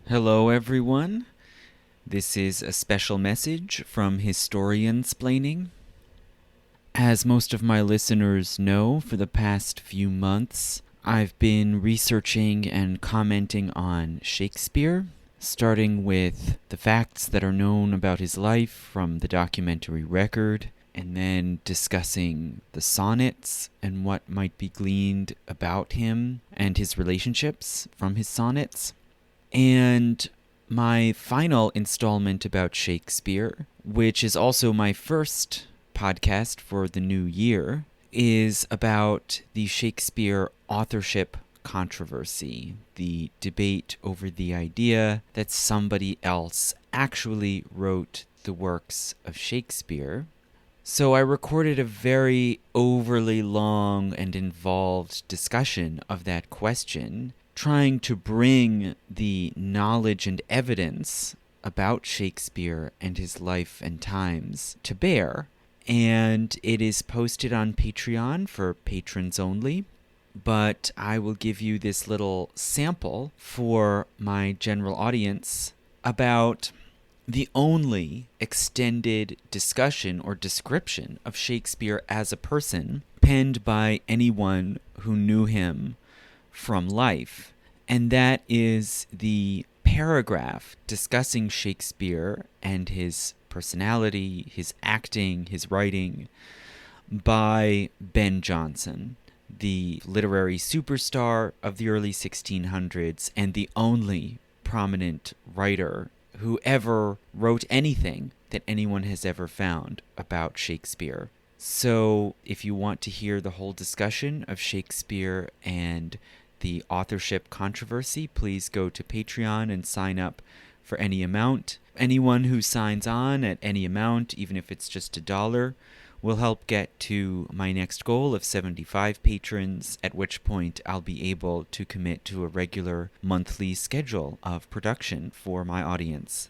Hello, everyone. This is a special message from Historiansplaining. As most of my listeners know, for the past few months, I've been researching and commenting on Shakespeare, starting with the facts that are known about his life from the documentary record, and then discussing the sonnets and what might be gleaned about him and his relationships from his sonnets. And my final installment about Shakespeare, which is also my first podcast for the new year, is about the Shakespeare authorship controversy, the debate over the idea that somebody else actually wrote the works of Shakespeare. So I recorded a very overly long and involved discussion of that question, trying to bring the knowledge and evidence about Shakespeare and his life and times to bear. And it is posted on Patreon for patrons only. But I will give you this little sample for my general audience about the only extended discussion or description of Shakespeare as a person penned by anyone who knew him from life, and that is the paragraph discussing Shakespeare and his personality, his acting, his writing, by Ben Jonson, the literary superstar of the early 1600s and the only prominent writer who ever wrote anything that anyone has ever found about Shakespeare. So if you want to hear the whole discussion of Shakespeare and the authorship controversy, please go to Patreon and sign up for any amount. Anyone who signs on at any amount, even if it's just $1, will help get to my next goal of 75 patrons, at which point I'll be able to commit to a regular monthly schedule of production for my audience.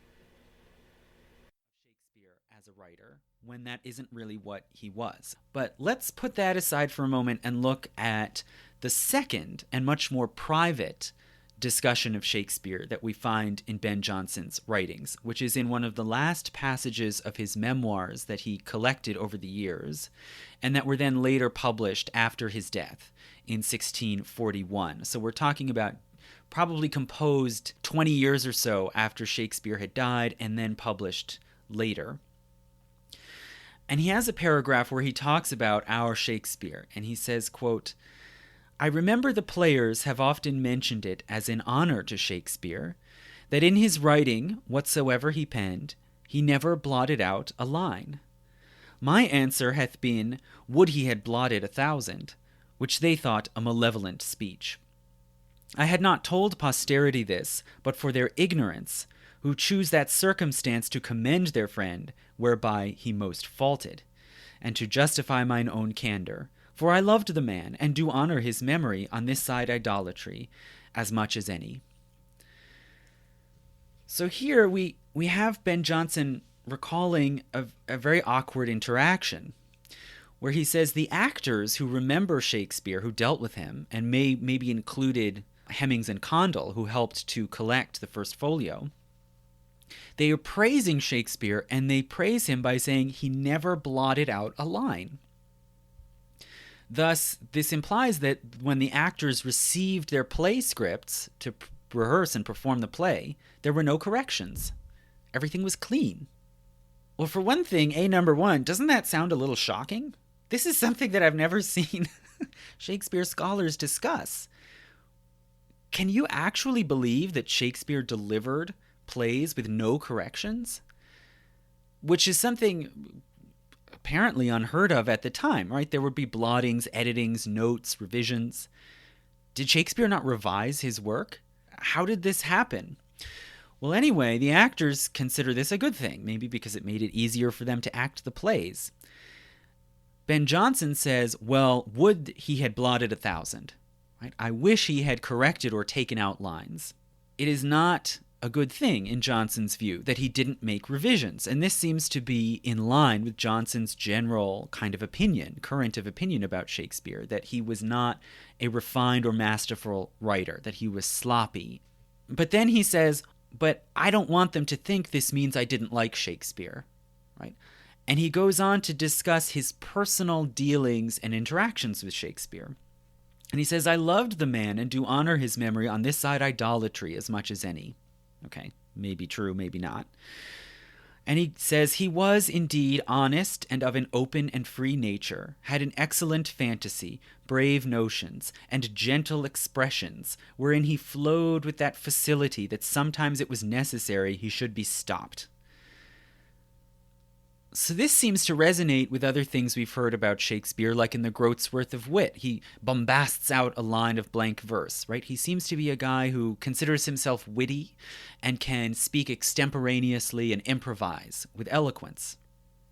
Shakespeare as a writer, when that isn't really what he was. But let's put that aside for a moment and look at the second and much more private discussion of Shakespeare that we find in Ben Jonson's writings, which is in one of the last passages of his memoirs that he collected over the years, and that were then later published after his death in 1641. So we're talking about probably composed 20 years or so after Shakespeare had died and then published later. And he has a paragraph where he talks about our Shakespeare, and he says, quote, "I remember the players have often mentioned it as an honor to Shakespeare, that in his writing, whatsoever he penned, he never blotted out a line. My answer hath been, would he had blotted 1,000, which they thought a malevolent speech. I had not told posterity this, but for their ignorance, who choose that circumstance to commend their friend, whereby he most faulted, and to justify mine own candor. For I loved the man, and do honor his memory on this side idolatry, as much as any." So here we have Ben Jonson recalling a very awkward interaction, where he says the actors who remember Shakespeare, who dealt with him, and maybe included Hemmings and Condell, who helped to collect the first folio, they are praising Shakespeare, and they praise him by saying he never blotted out a line. Thus, this implies that when the actors received their play scripts to rehearse and perform the play, there were no corrections. Everything was clean. Well, for one thing, number one, doesn't that sound a little shocking? This is something that I've never seen Shakespeare scholars discuss. Can you actually believe that Shakespeare delivered plays with no corrections? Which is something apparently unheard of at the time, right? There would be blottings, editings, notes, revisions. Did Shakespeare not revise his work? How did this happen? Well, anyway, the actors consider this a good thing, maybe because it made it easier for them to act the plays. Ben Jonson says, well, would he had blotted 1,000, right? I wish he had corrected or taken out lines. It is not a good thing in Jonson's view that he didn't make revisions, and this seems to be in line with Jonson's general kind of opinion, current of opinion about Shakespeare, that he was not a refined or masterful writer, that he was sloppy. But then he says, but I don't want them to think this means I didn't like Shakespeare, right? And he goes on to discuss his personal dealings and interactions with Shakespeare. And he says, I loved the man and do honor his memory on this side idolatry as much as any. Okay, maybe true, maybe not. And he says he was indeed honest and of an open and free nature, had an excellent fantasy, brave notions, and gentle expressions, wherein he flowed with that facility that sometimes it was necessary he should be stopped. So this seems to resonate with other things we've heard about Shakespeare, like in the Groatsworth of Wit. He bombasts out a line of blank verse, right? He seems to be a guy who considers himself witty and can speak extemporaneously and improvise with eloquence.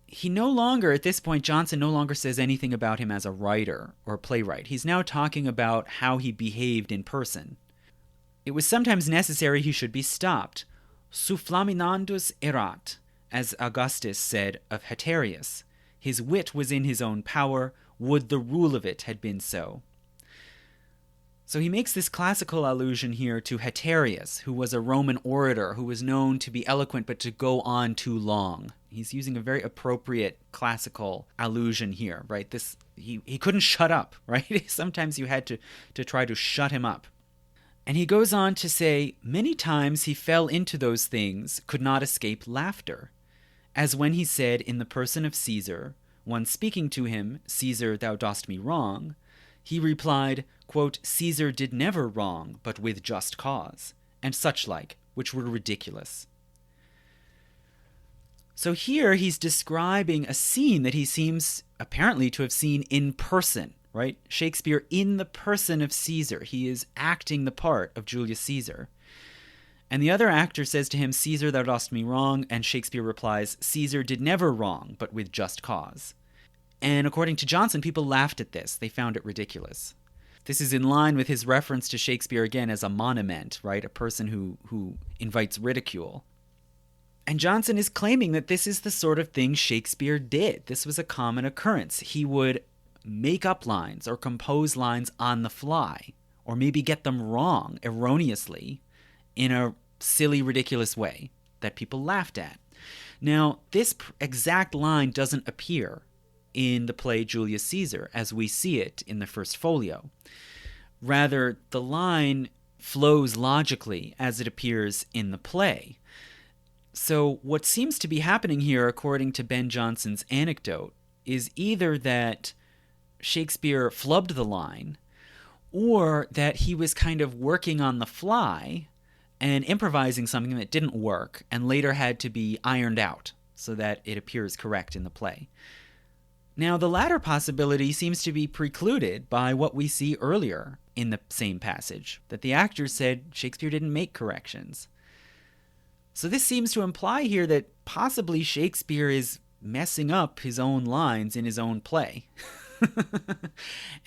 He no longer, at this point, Johnson no longer says anything about him as a writer or a playwright. He's now talking about how he behaved in person. It was sometimes necessary he should be stopped. Sufflaminandus erat, as Augustus said of Haterius. His wit was in his own power, would the rule of it had been so. So he makes this classical allusion here to Haterius, who was a Roman orator who was known to be eloquent but to go on too long. He's using a very appropriate classical allusion here, right? He couldn't shut up, right? Sometimes you had to try to shut him up. And he goes on to say, many times he fell into those things, could not escape laughter. As when he said in the person of Caesar, one speaking to him, Caesar, thou dost me wrong, he replied, quote, Caesar did never wrong, but with just cause, and such like, which were ridiculous. So here he's describing a scene that he seems apparently to have seen in person, right? Shakespeare in the person of Caesar. He is acting the part of Julius Caesar. And the other actor says to him, Caesar, thou dost me wrong, and Shakespeare replies, Caesar did never wrong, but with just cause. And according to Johnson, people laughed at this. They found it ridiculous. This is in line with his reference to Shakespeare again as a monument, right? A person who invites ridicule. And Johnson is claiming that this is the sort of thing Shakespeare did. This was a common occurrence. He would make up lines or compose lines on the fly, or maybe get them wrong, erroneously, in a silly, ridiculous way that people laughed at. Now, this exact line doesn't appear in the play Julius Caesar as we see it in the first folio. Rather, the line flows logically as it appears in the play. So what seems to be happening here, according to Ben Jonson's anecdote, is either that Shakespeare flubbed the line, or that he was kind of working on the fly and improvising something that didn't work and later had to be ironed out so that it appears correct in the play. Now, the latter possibility seems to be precluded by what we see earlier in the same passage, that the actors said Shakespeare didn't make corrections. So this seems to imply here that possibly Shakespeare is messing up his own lines in his own play.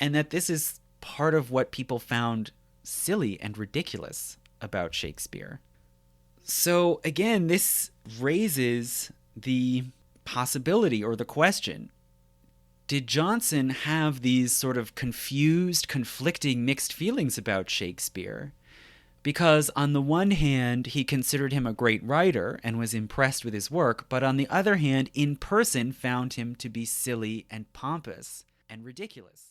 And that this is part of what people found silly and ridiculous about Shakespeare. So again, this raises the possibility or the question, did Johnson have these sort of confused, conflicting, mixed feelings about Shakespeare? Because on the one hand, he considered him a great writer and was impressed with his work, but on the other hand, in person found him to be silly and pompous and ridiculous.